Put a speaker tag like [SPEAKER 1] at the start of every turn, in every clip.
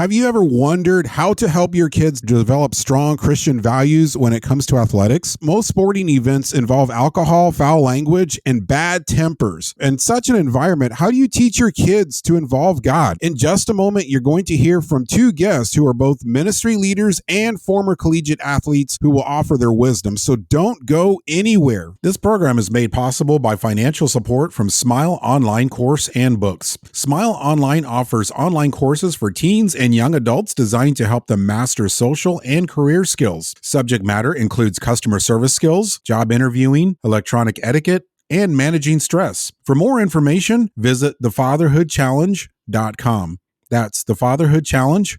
[SPEAKER 1] Have you ever wondered how to help your kids develop strong Christian values when it comes to athletics? Most sporting events involve alcohol, foul language, and bad tempers. In such an environment, how do you teach your kids to involve God? In just a moment, you're going to hear from two guests who are both ministry leaders and former collegiate athletes who will offer their wisdom. So don't go anywhere. This program is made possible by financial support from Smile Online Course and Books. Smile Online offers online courses for teens and young adults designed to help them master social and career skills. Subject matter includes customer service skills, job interviewing, electronic etiquette, and managing stress. For more information, visit thefatherhoodchallenge.com. That's thefatherhoodchallenge.com.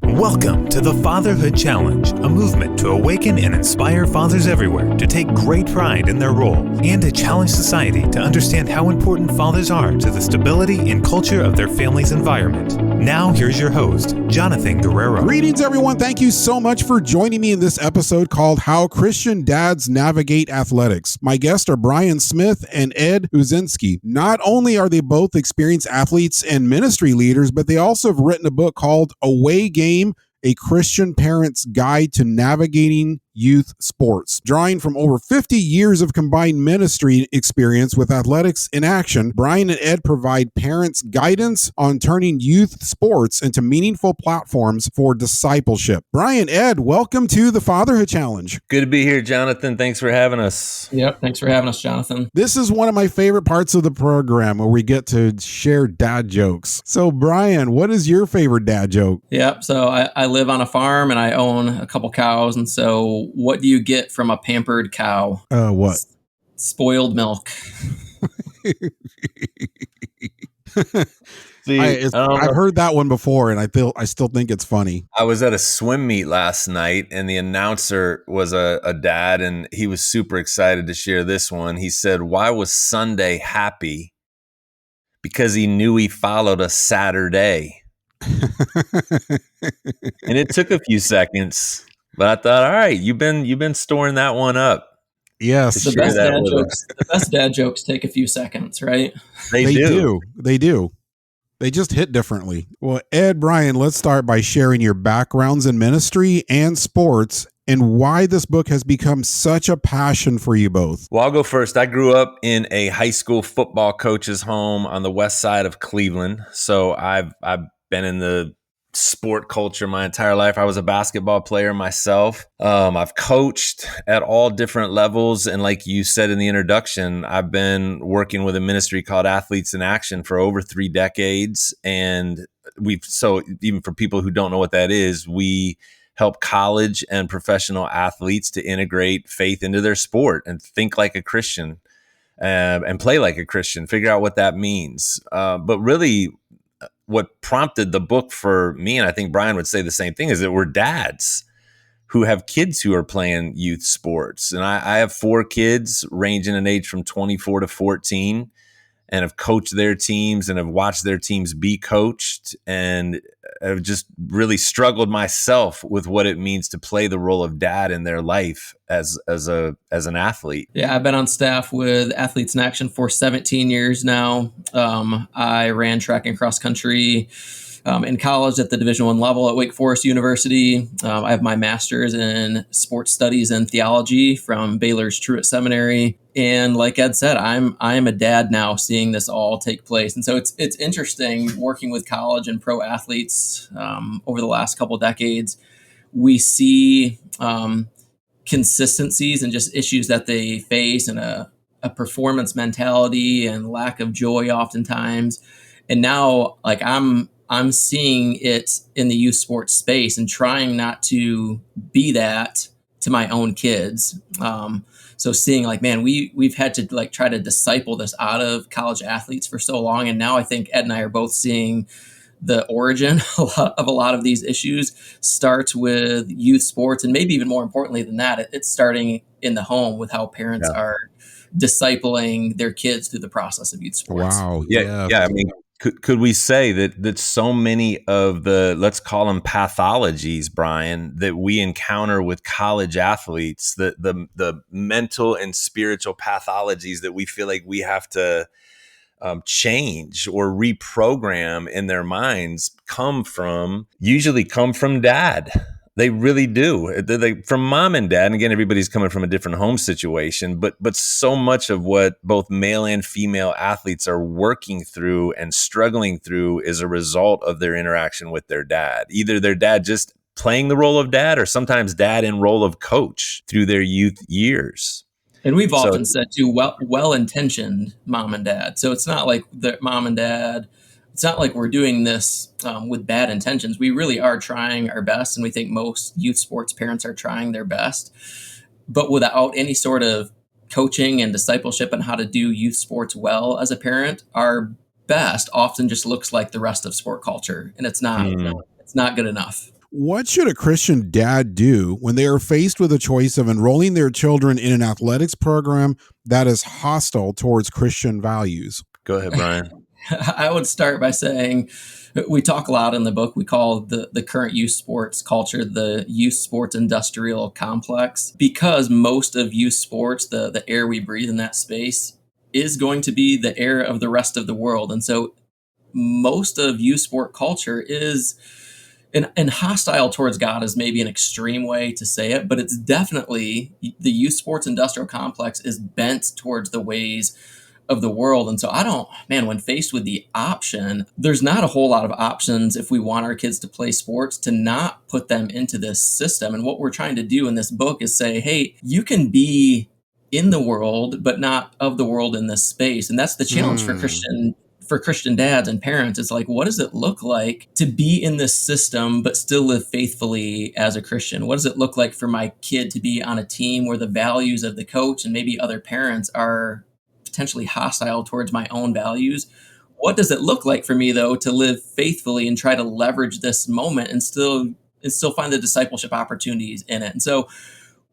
[SPEAKER 2] Welcome to the Fatherhood Challenge, a movement to awaken and inspire fathers everywhere to take great pride in their role and to challenge society to understand how important fathers are to the stability and culture of their family's environment. Now, here's your host, Jonathan Guerrero.
[SPEAKER 1] Greetings, everyone. Thank you so much for joining me in this episode called How Christian Dads Navigate Athletics. My guests are Brian Smith and Ed Uszynski. Not only are they both experienced athletes and ministry leaders, but they also have written a book called Away Game, a Christian Parent's Guide to Navigating Youth Sports. Drawing from over 50 years of combined ministry experience with athletics in action, Brian and Ed provide parents guidance on turning youth sports into meaningful platforms for discipleship. Brian, Ed, welcome to the Fatherhood Challenge.
[SPEAKER 3] Good to be here, Jonathan. Thanks for having us.
[SPEAKER 4] Yep, thanks for having us, Jonathan.
[SPEAKER 1] This is one of my favorite parts of the program where we get to share dad jokes. So, Brian, what is your favorite dad joke?
[SPEAKER 4] Yep, so I live on a farm and I own a couple cows, and so what do you get from a pampered cow?
[SPEAKER 1] What?
[SPEAKER 4] Spoiled milk.
[SPEAKER 3] See,
[SPEAKER 1] I've heard that one before, and I still think it's funny.
[SPEAKER 3] I was at a swim meet last night, and the announcer was a dad, and he was super excited to share this one. He said, "Why was Sunday happy? Because he knew he followed a Saturday." And it took a few seconds, but I thought, all right, you've been storing that one up.
[SPEAKER 1] Yes.
[SPEAKER 4] The best dad jokes take a few seconds, right?
[SPEAKER 1] They do. They just hit differently. Well, Ed, Brian, let's start by sharing your backgrounds in ministry and sports and why this book has become such a passion for you both.
[SPEAKER 3] Well, I'll go first. I grew up in a high school football coach's home on the west side of Cleveland. So I've been in the sport culture my entire life. I was a basketball player myself. I've coached at all different levels. And like you said in the introduction, I've been working with a ministry called Athletes in Action for over 3 decades. And so even for people who don't know what that is, we help college and professional athletes to integrate faith into their sport and think like a Christian and play like a Christian, figure out what that means. But really, what prompted the book for me, and I think Brian would say the same thing, is that we're dads who have kids who are playing youth sports. And I have 4 kids ranging in age from 24 to 14 and have coached their teams and have watched their teams be coached, and have just really struggled myself with what it means to play the role of dad in their life as an athlete.
[SPEAKER 4] Yeah, I've been on staff with Athletes in Action for 17 years now. I ran track and cross country in college at the Division I level at Wake Forest University. I have my master's in sports studies and theology from Baylor's Truett Seminary. And like Ed said, I'm a dad now, seeing this all take place. And so it's interesting working with college and pro athletes over the last couple of decades. We see consistencies and just issues that they face, and a performance mentality and lack of joy oftentimes. And now, like, I'm seeing it in the youth sports space and trying not to be that to my own kids. So seeing, like, man, we've had to like try to disciple this out of college athletes for so long. And now I think Ed and I are both seeing the origin of a lot of these issues starts with youth sports. And maybe even more importantly than that, it's starting in the home with how parents are discipling their kids through the process of youth sports.
[SPEAKER 1] Wow.
[SPEAKER 3] Yeah. I mean, could we say that so many of the, let's call them pathologies, Brian, that we encounter with college athletes, the mental and spiritual pathologies that we feel like we have to change or reprogram in their minds usually come from dad. They really do. From mom and dad. And again, everybody's coming from a different home situation, but so much of what both male and female athletes are working through and struggling through is a result of their interaction with their dad. Either their dad just playing the role of dad, or sometimes dad in role of coach through their youth years.
[SPEAKER 4] And we've often said too, well-intentioned mom and dad. So it's not like the mom and dad, it's not like we're doing this with bad intentions. We really are trying our best. And we think most youth sports parents are trying their best, but without any sort of coaching and discipleship on how to do youth sports well as a parent, our best often just looks like the rest of sport culture. And it's not good enough.
[SPEAKER 1] What should a Christian dad do when they are faced with a choice of enrolling their children in an athletics program that is hostile towards Christian values?
[SPEAKER 3] Go ahead, Brian.
[SPEAKER 4] I would start by saying we talk a lot in the book. We call the current youth sports culture the youth sports industrial complex, because most of youth sports, the air we breathe in that space, is going to be the air of the rest of the world. And so most of youth sport culture is... And hostile towards God is maybe an extreme way to say it, but it's definitely the youth sports industrial complex is bent towards the ways of the world. And so when faced with the option, there's not a whole lot of options if we want our kids to play sports to not put them into this system. And what we're trying to do in this book is say, hey, you can be in the world, but not of the world in this space. And that's the challenge for Christian dads and parents. It's like, what does it look like to be in this system, but still live faithfully as a Christian? What does it look like for my kid to be on a team where the values of the coach and maybe other parents are potentially hostile towards my own values? What does it look like for me, though, to live faithfully and try to leverage this moment and still find the discipleship opportunities in it? And so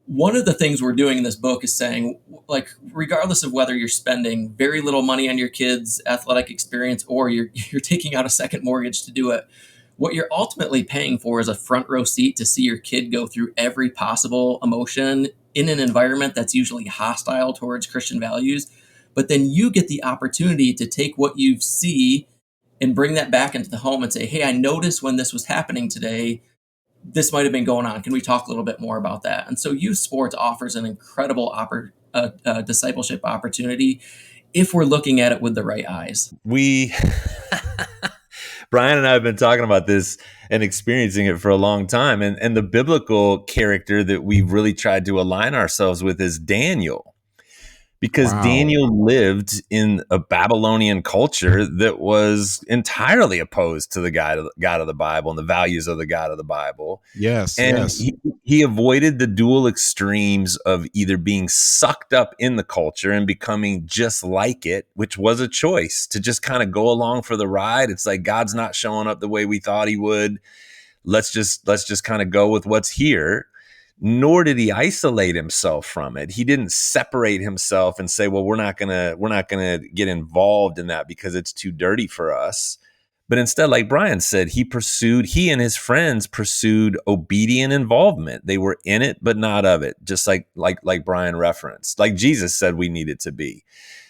[SPEAKER 4] one of the things we're doing in this book is saying, like, regardless of whether you're spending very little money on your kids' athletic experience or you're taking out a second mortgage to do it, what you're ultimately paying for is a front row seat to see your kid go through every possible emotion in an environment that's usually hostile towards Christian values. But then you get the opportunity to take what you see and bring that back into the home and say, hey, I noticed when this was happening today, this might have been going on. Can we talk a little bit more about that? And so youth sports offers an incredible discipleship opportunity if we're looking at it with the right eyes.
[SPEAKER 3] Brian and I have been talking about this and experiencing it for a long time. And the biblical character that we've really tried to align ourselves with is Daniel. Because Daniel lived in a Babylonian culture that was entirely opposed to the God of the Bible and the values of the God of the Bible.
[SPEAKER 1] Yes,
[SPEAKER 3] and
[SPEAKER 1] yes.
[SPEAKER 3] He avoided the dual extremes of either being sucked up in the culture and becoming just like it, which was a choice to just kind of go along for the ride. It's like, God's not showing up the way we thought he would. Let's just kind of go with what's here. Nor did he isolate himself from it. He didn't separate himself and say, well, we're not gonna get involved in that because it's too dirty for us. But instead, like Brian said, he and his friends pursued obedient involvement. They were in it, but not of it, just like Brian referenced, like Jesus said we needed to be.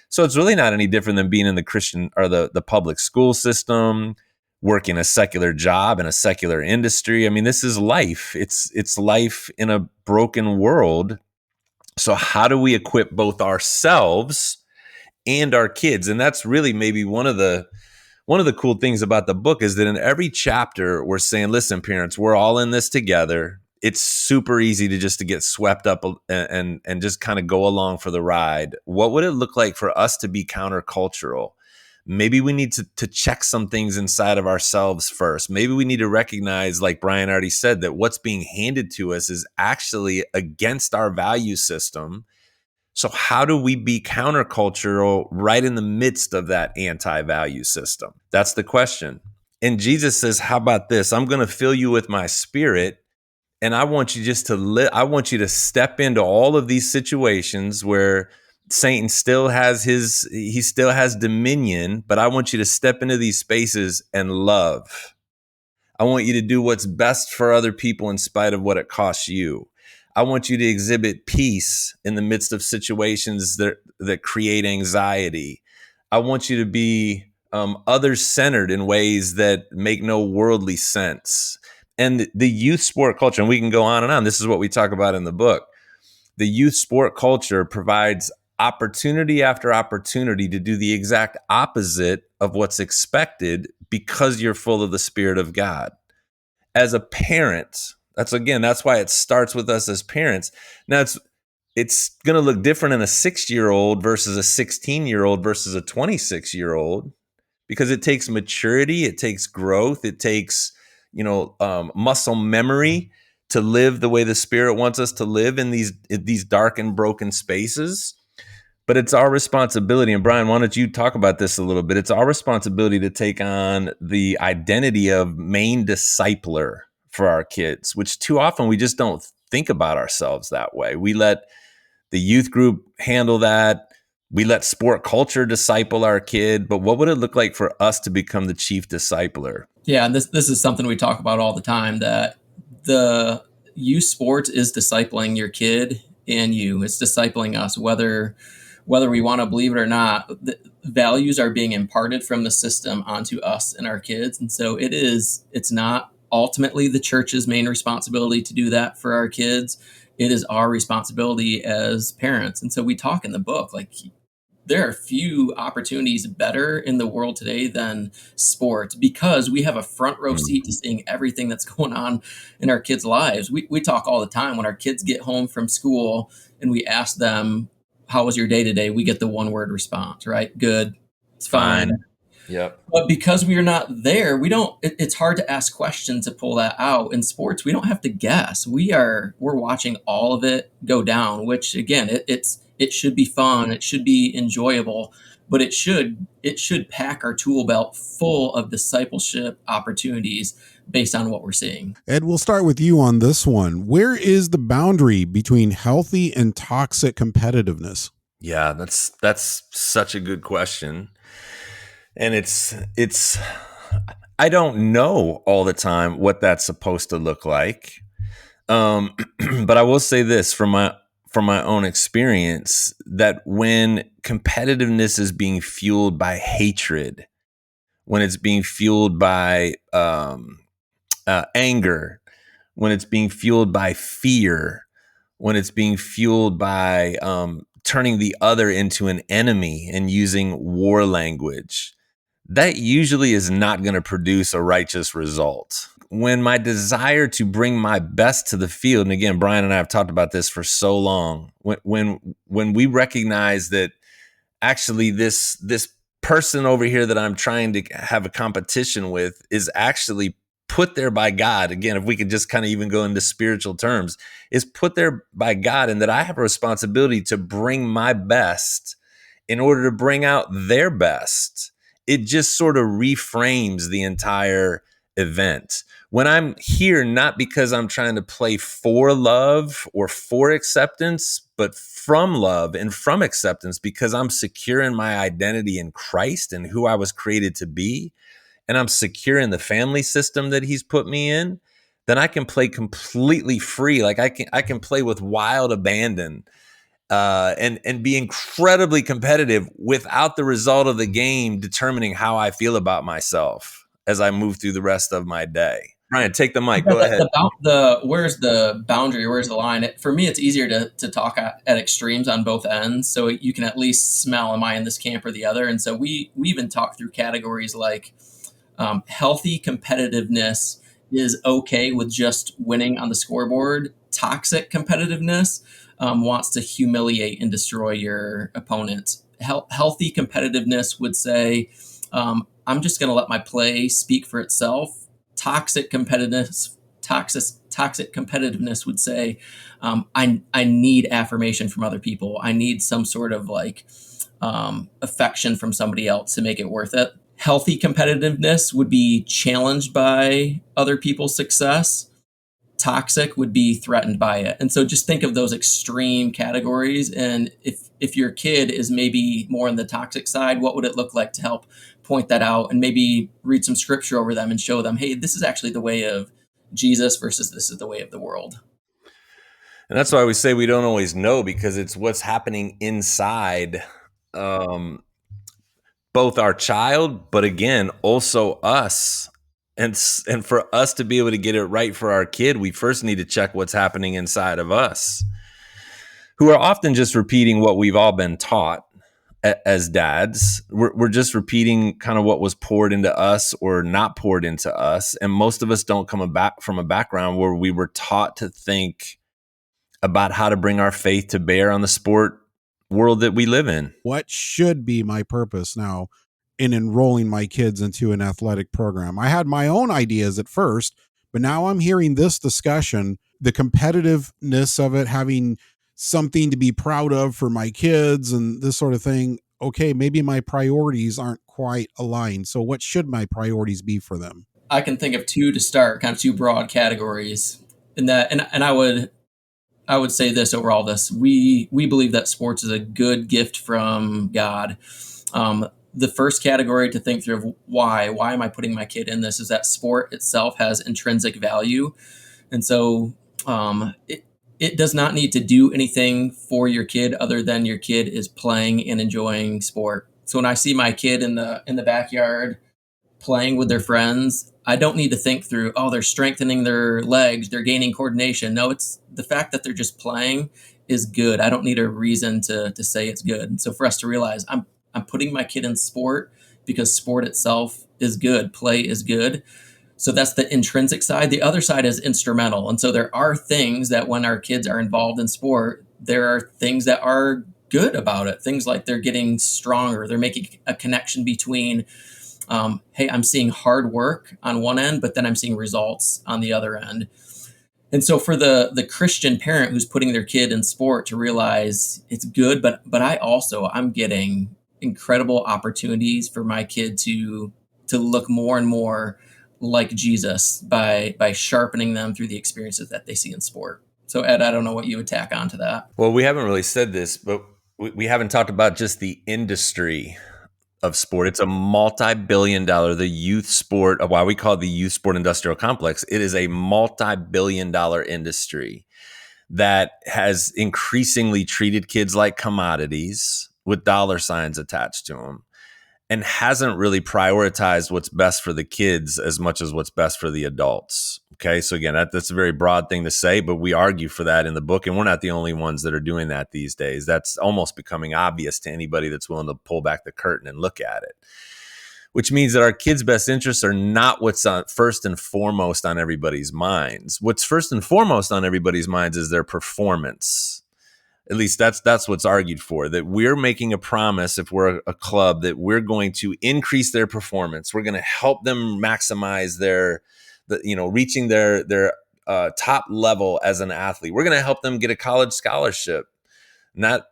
[SPEAKER 3] So it's really not any different than being in the Christian or the public school system, working a secular job in a secular industry. I mean, this is life. It's life in a broken world. So how do we equip both ourselves and our kids? And that's really maybe one of the cool things about the book is that in every chapter we're saying, listen, parents, we're all in this together. It's super easy to get swept up and just kind of go along for the ride. What would it look like for us to be countercultural? Maybe we need to check some things inside of ourselves first. Maybe we need to recognize, like Brian already said, that what's being handed to us is actually against our value system. So how do we be countercultural right in the midst of that anti-value system? That's the question. And Jesus says, how about this? I'm going to fill you with my spirit. And I want you I want you to step into all of these situations where Satan still has dominion, but I want you to step into these spaces and love. I want you to do what's best for other people in spite of what it costs you. I want you to exhibit peace in the midst of situations that create anxiety. I want you to be other-centered in ways that make no worldly sense. And the youth sport culture, and we can go on and on. This is what we talk about in the book. The youth sport culture provides opportunity after opportunity to do the exact opposite of what's expected because you're full of the Spirit of God. As a parent, that's why it starts with us as parents. Now it's going to look different in a 6-year-old versus a 16-year-old versus a 26-year-old, because it takes maturity, it takes growth, it takes muscle memory to live the way the Spirit wants us to live in these dark and broken spaces. But it's our responsibility, and Brian, why don't you talk about this a little bit? It's our responsibility to take on the identity of main discipler for our kids, which too often we just don't think about ourselves that way. We let the youth group handle that. We let sport culture disciple our kid. But what would it look like for us to become the chief discipler?
[SPEAKER 4] Yeah, this is something we talk about all the time, that the youth sports is discipling your kid and you. It's discipling us, whether we want to believe it or not. The values are being imparted from the system onto us and our kids. And so it's not ultimately the church's main responsibility to do that for our kids. It is our responsibility as parents. And so we talk in the book, like, there are few opportunities better in the world today than sports, because we have a front row seat to seeing everything that's going on in our kids' lives. We talk all the time when our kids get home from school and we ask them, how was your day today? We get the one word response, right? Good. It's fine.
[SPEAKER 3] Yep.
[SPEAKER 4] But because we are not there, it's hard to ask questions to pull that out. In sports, we don't have to guess. We're watching all of it go down, which again, it should be fun. It should be enjoyable, but it should pack our tool belt full of discipleship opportunities based on what we're seeing.
[SPEAKER 1] Ed, we'll start with you on this one. Where is the boundary between healthy and toxic competitiveness?
[SPEAKER 3] Yeah, that's such a good question. And it's I don't know all the time what that's supposed to look like. But I will say this from my own experience, that when competitiveness is being fueled by hatred, when it's being fueled by anger, when it's being fueled by fear, when it's being fueled by turning the other into an enemy and using war language, that usually is not going to produce a righteous result. When my desire to bring my best to the field, and again, Brian and I have talked about this for so long, when we recognize that actually this person over here that I'm trying to have a competition with is actually put there by God. Again, if we could just kind of even go into spiritual terms, is put there by God, and that I have a responsibility to bring my best in order to bring out their best. It just sort of reframes the entire event. When I'm here, not because I'm trying to play for love or for acceptance, but from love and from acceptance, because I'm secure in my identity in Christ and who I was created to be, and I'm secure in the family system that He's put me in, then I can play completely free. Like I can play with wild abandon. And be incredibly competitive without the result of the game determining how I feel about myself as I move through the rest of my day. Ryan, take the mic. Go ahead.
[SPEAKER 4] Where's the boundary? Where's the line? For me, it's easier to talk at extremes on both ends, so you can at least smell, am I in this camp or the other? And so we even talk through categories like healthy competitiveness is okay with just winning on the scoreboard. Toxic competitiveness wants to humiliate and destroy your opponent. Healthy competitiveness would say, I'm just going to let my play speak for itself. Toxic competitiveness would say, I need affirmation from other people. I need some sort of affection from somebody else to make it worth it. Healthy competitiveness would be challenged by other people's success. Toxic would be threatened by it. And so just think of those extreme categories. And if your kid is maybe more on the toxic side, what would it look like to help point that out and maybe read some scripture over them and show them, hey, this is actually the way of Jesus versus this is the way of the world.
[SPEAKER 3] And that's why we say we don't always know, because it's what's happening inside both our child, but again, also us. And for us to be able to get it right for our kid, we first need to check what's happening inside of us, who are often just repeating what we've all been taught as dads. We're just repeating kind of what was poured into us or not poured into us. And most of us don't come back from a background where we were taught to think about how to bring our faith to bear on the sport world that we live in.
[SPEAKER 1] What should be my purpose now in enrolling my kids into an athletic program? I had my own ideas at first, but now I'm hearing this discussion, the competitiveness of it, having something to be proud of for my kids and this sort of thing. Okay, maybe my priorities aren't quite aligned. So what should my priorities be for them?
[SPEAKER 4] I can think of two to start, kind of two broad categories. In that, and I would say this over all this: we believe that sports is a good gift from God. The first category to think through of why am I putting my kid in this is that sport itself has intrinsic value, and so it does not need to do anything for your kid other than your kid is playing and enjoying sport. So when I see my kid in the backyard playing with their friends, I don't need to think through, oh, they're strengthening their legs, they're gaining coordination. No, it's the fact that they're just playing is good. I don't need a reason to say it's good. And so for us to realize I'm putting my kid in sport because sport itself is good, play is good. So that's the intrinsic side. The other side is instrumental. And so there are things that when our kids are involved in sport, there are things that are good about it. Things like they're getting stronger. They're making a connection between hey, I'm seeing hard work on one end, but then I'm seeing results on the other end. And so for the Christian parent who's putting their kid in sport to realize it's good, but I'm getting incredible opportunities for my kid to look more and more like Jesus by sharpening them through the experiences that they see in sport. So Ed, I don't know what you would tack onto that.
[SPEAKER 3] Well, we haven't really said this, but we haven't talked about just the industry of sport. It's a multi-billion-dollar, the youth sport, why we call it the youth sport industrial complex. It is a multi-billion-dollar industry that has increasingly treated kids like commodities with dollar signs attached to them and hasn't really prioritized what's best for the kids as much as what's best for the adults. Okay, so again, that's a very broad thing to say, but we argue for that in the book, and we're not the only ones that are doing that these days. That's almost becoming obvious to anybody that's willing to pull back the curtain and look at it, which means that our kids' best interests are not what's first and foremost on everybody's minds. What's first and foremost on everybody's minds is their performance. At least that's what's argued for, that we're making a promise if we're a club that we're going to increase their performance. We're going to help them maximize reaching their top level as an athlete. We're going to help them get a college scholarship.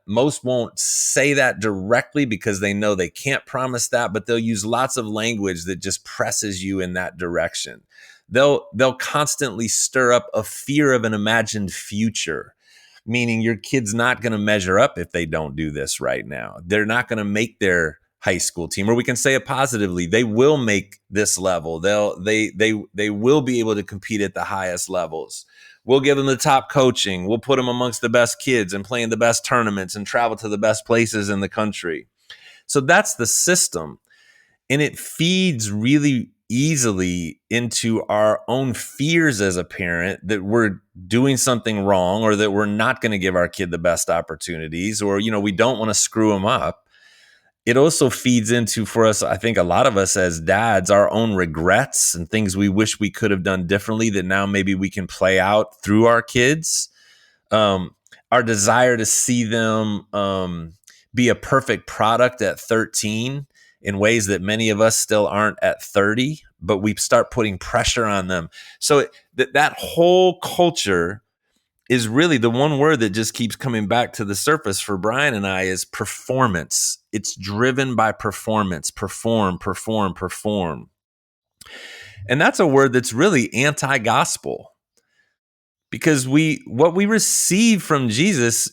[SPEAKER 3] Most won't say that directly because they know they can't promise that, but they'll use lots of language that just presses you in that direction. They'll constantly stir up a fear of an imagined future, meaning your kid's not going to measure up if they don't do this right now. They're not going to make their high school team, or we can say it positively, they will make this level. They will be able to compete at the highest levels. We'll give them the top coaching. We'll put them amongst the best kids and play in the best tournaments and travel to the best places in the country. So that's the system. And it feeds really easily into our own fears as a parent that we're doing something wrong or that we're not going to give our kid the best opportunities, or, we don't want to screw them up. It also feeds into, for us, I think a lot of us as dads, our own regrets and things we wish we could have done differently that now maybe we can play out through our kids. Our desire to see them be a perfect product at 13 in ways that many of us still aren't at 30, but we start putting pressure on them. So that whole culture is really the one word that just keeps coming back to the surface for Brian and I is performance. It's driven by performance, perform. And that's a word that's really anti-gospel, because what we receive from Jesus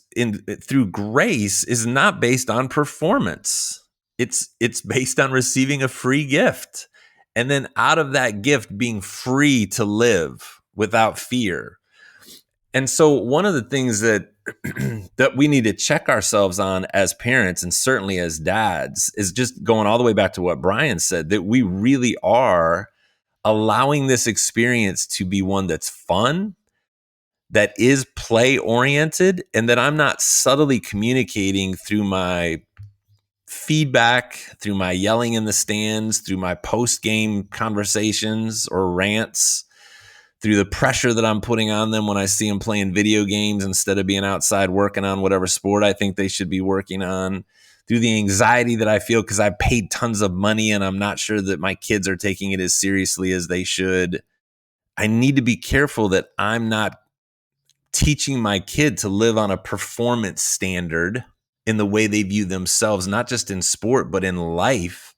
[SPEAKER 3] through grace is not based on performance. It's based on receiving a free gift, and then out of that gift being free to live without fear. And so one of the things that that we need to check ourselves on as parents and certainly as dads is just going all the way back to what Brian said, that we really are allowing this experience to be one that's fun, that is play oriented, and that I'm not subtly communicating through my feedback, through my yelling in the stands, through my post game conversations or rants, through the pressure that I'm putting on them when I see them playing video games instead of being outside working on whatever sport I think they should be working on, through the anxiety that I feel because I paid tons of money and I'm not sure that my kids are taking it as seriously as they should. I need to be careful that I'm not teaching my kid to live on a performance standard in the way they view themselves, not just in sport, but in life,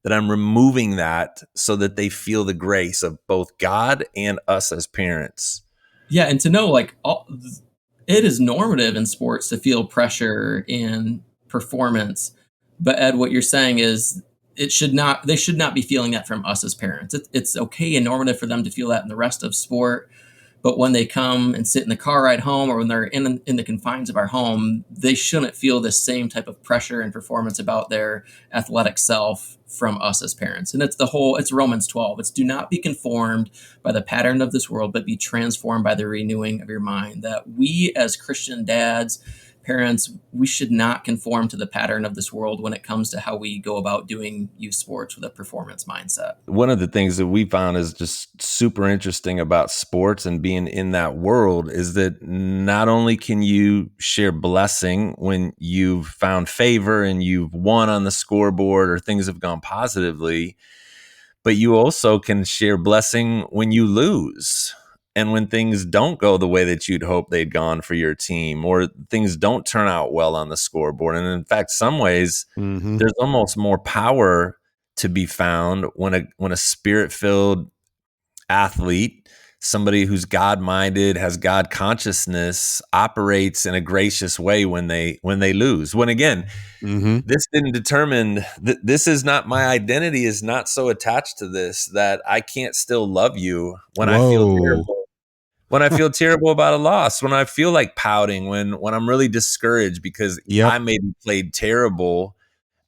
[SPEAKER 3] that I'm removing that so that they feel the grace of both God and us as parents.
[SPEAKER 4] Yeah, and to know it is normative in sports to feel pressure and performance. But Ed, what you're saying is they should not be feeling that from us as parents. It's okay and normative for them to feel that in the rest of sport. But when they come and sit in the car ride home, or when they're in the confines of our home, they shouldn't feel the same type of pressure and performance about their athletic self from us as parents. And it's Romans 12. It's do not be conformed by the pattern of this world, but be transformed by the renewing of your mind. That we as Christian dads, parents, we should not conform to the pattern of this world when it comes to how we go about doing youth sports with a performance mindset.
[SPEAKER 3] One of the things that we found is just super interesting about sports and being in that world is that not only can you share blessing when you've found favor and you've won on the scoreboard or things have gone positively, but you also can share blessing when you lose. And when things don't go the way that you'd hope they'd gone for your team, or things don't turn out well on the scoreboard. And in fact, some ways, there's almost more power to be found when a spirit-filled athlete, somebody who's God-minded, has God consciousness, operates in a gracious way when they lose. When again, this didn't determine this is not my identity is not so attached to this that I can't still love you when I feel terrible. When I feel terrible about a loss, when I feel like pouting, when I'm really discouraged because I maybe played terrible,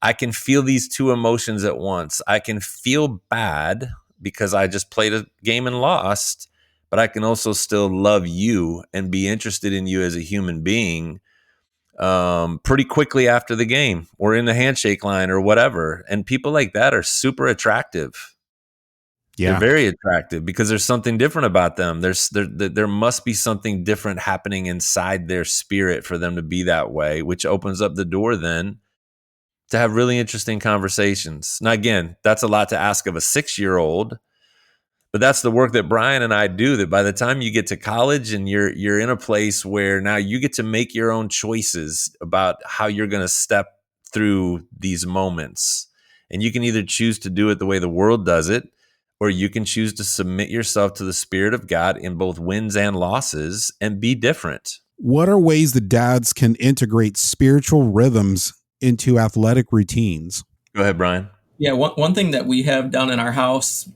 [SPEAKER 3] I can feel these two emotions at once. I can feel bad because I just played a game and lost, but I can also still love you and be interested in you as a human being pretty quickly after the game or in the handshake line or whatever. And people like that are super attractive. Yeah. They're very attractive because there's something different about them. There must be something different happening inside their spirit for them to be that way, which opens up the door then to have really interesting conversations. Now, again, that's a lot to ask of a 6-year-old, but that's the work that Brian and I do, that by the time you get to college and you're in a place where now you get to make your own choices about how you're going to step through these moments. And you can either choose to do it the way the world does it, or you can choose to submit yourself to the Spirit of God in both wins and losses and be different.
[SPEAKER 1] What are ways that dads can integrate spiritual rhythms into athletic routines?
[SPEAKER 3] Go ahead, Brian.
[SPEAKER 4] Yeah, one thing that we have done in our house,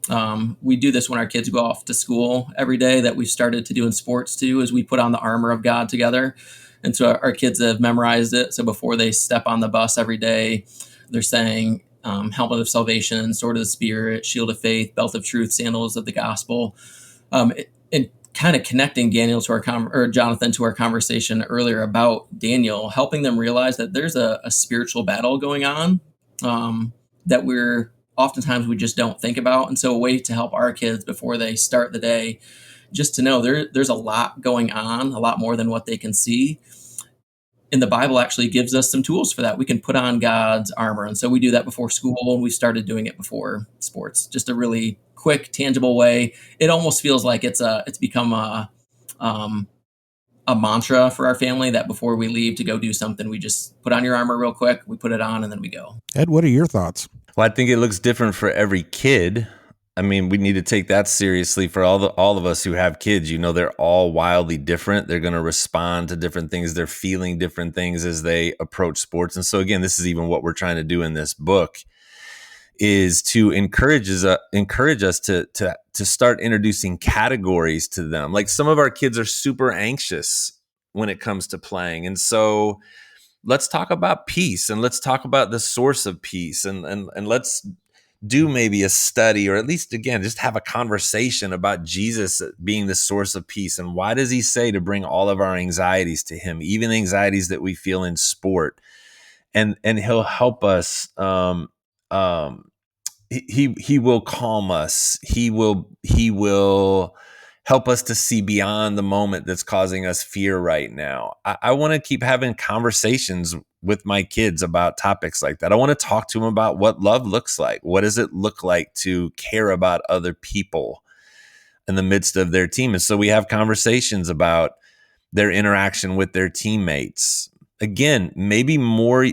[SPEAKER 4] we do this when our kids go off to school every day, that we've started to do in sports too, is we put on the armor of God together. And so our kids have memorized it. So before they step on the bus every day, they're saying, helmet of salvation, sword of the Spirit, shield of faith, belt of truth, sandals of the gospel, and kind of connecting Daniel to Jonathan to our conversation earlier about Daniel, helping them realize that there's a spiritual battle going on that oftentimes we just don't think about. And so a way to help our kids before they start the day, just to know there's a lot going on, a lot more than what they can see. And the Bible actually gives us some tools for that. We can put on God's armor. And so we do that before school, and we started doing it before sports. Just a really quick, tangible way. It almost feels like it's become a mantra for our family, that before we leave to go do something, we just put on your armor real quick, we put it on, and then we go.
[SPEAKER 1] Ed, what are your thoughts?
[SPEAKER 3] Well, I think it looks different for every kid. I mean, we need to take that seriously for all of us who have kids. You know, they're all wildly different. They're going to respond to different things. They're feeling different things as they approach sports. And so again, this is even what we're trying to do in this book, is to encourage us to start introducing categories to them. Like, some of our kids are super anxious when it comes to playing. And so let's talk about peace, and let's talk about the source of peace, and let's do maybe a study, or at least, again, just have a conversation about Jesus being the source of peace. And why does he say to bring all of our anxieties to him, even anxieties that we feel in sport? And he'll help us. He will calm us. He will help us to see beyond the moment that's causing us fear right now. I want to keep having conversations with my kids about topics like that. I want to talk to them about what love looks like. What does it look like to care about other people in the midst of their team? And so we have conversations about their interaction with their teammates. Again, maybe more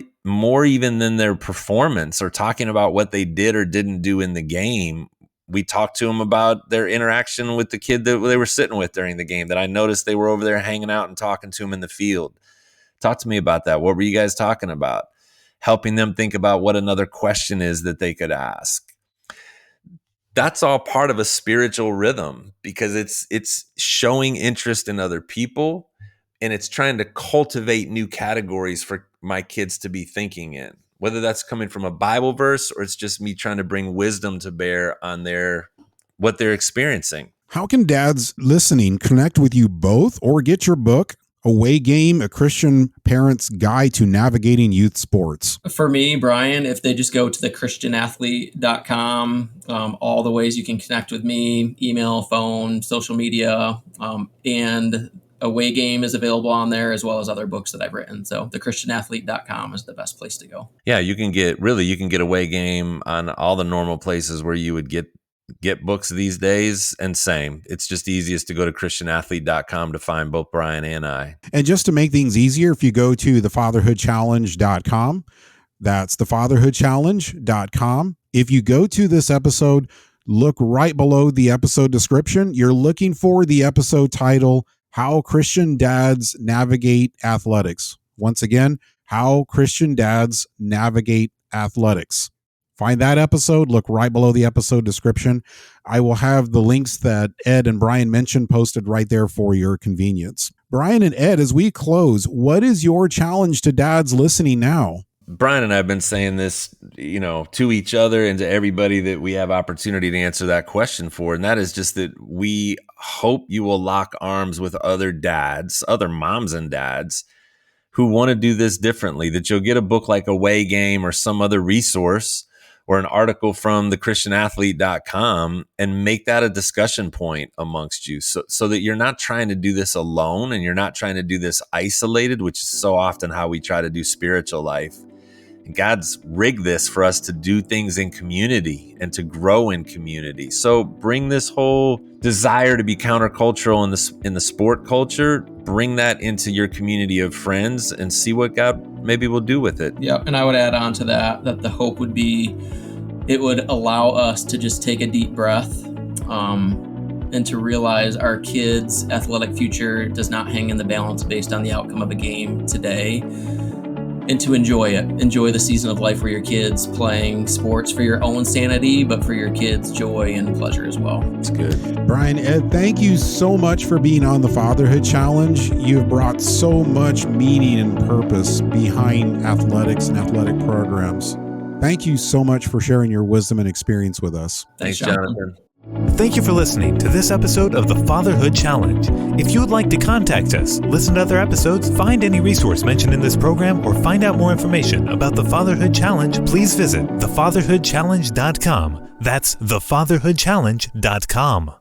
[SPEAKER 3] even than their performance, or talking about what they did or didn't do in the game. We talked to them about their interaction with the kid that they were sitting with during the game, that I noticed they were over there hanging out and talking to him in the field. Talk to me about that. What were you guys talking about? Helping them think about what another question is that they could ask. That's all part of a spiritual rhythm, because it's showing interest in other people, and it's trying to cultivate new categories for my kids to be thinking in. Whether that's coming from a Bible verse, or it's just me trying to bring wisdom to bear on what they're experiencing.
[SPEAKER 1] How can dads listening connect with you both, or get your book, Away Game, A Christian Parent's Guide to Navigating Youth Sports?
[SPEAKER 4] For me, Brian, if they just go to thechristianathlete.com, all the ways you can connect with me, email, phone, social media, and Away Game is available on there, as well as other books that I've written. So thechristianathlete.com is the best place to go.
[SPEAKER 3] Yeah, you can get Away Game on all the normal places where you would get books these days. And same, it's just easiest to go to christianathlete.com to find both Brian and I.
[SPEAKER 1] And just to make things easier, if you go to thefatherhoodchallenge.com, that's thefatherhoodchallenge.com. If you go to this episode, look right below the episode description. You're looking for the episode title, How Christian Dads Navigate Athletics. Once again, How Christian Dads Navigate Athletics. Find that episode, look right below the episode description. I will have the links that Ed and Brian mentioned posted right there for your convenience. Brian and Ed, as we close, what is your challenge to dads listening now?
[SPEAKER 3] Brian and I have been saying this, to each other and to everybody that we have opportunity to answer that question for. And that is just that we hope you will lock arms with other dads, other moms and dads who want to do this differently, that you'll get a book like Away Game or some other resource, or an article from thechristianathlete.com, and make that a discussion point amongst you, so that you're not trying to do this alone, and you're not trying to do this isolated, which is so often how we try to do spiritual life. And God's rigged this for us to do things in community and to grow in community. So bring this whole desire to be countercultural in the sport culture, bring that into your community of friends, and see what God maybe will do with it.
[SPEAKER 4] Yep. And I would add on to that the hope would be it would allow us to just take a deep breath and to realize our kids' athletic future does not hang in the balance based on the outcome of a game today, and to enjoy it. Enjoy the season of life where your kids playing sports for your own sanity, but for your kids' joy and pleasure as well.
[SPEAKER 3] It's good.
[SPEAKER 1] Brian, Ed, thank you so much for being on the Fatherhood Challenge. You've brought so much meaning and purpose behind athletics and athletic programs. Thank you so much for sharing your wisdom and experience with us.
[SPEAKER 3] Thanks, Jonathan.
[SPEAKER 2] Thank you for listening to this episode of the Fatherhood Challenge. If you would like to contact us, listen to other episodes, find any resource mentioned in this program, or find out more information about the Fatherhood Challenge, please visit thefatherhoodchallenge.com. That's thefatherhoodchallenge.com.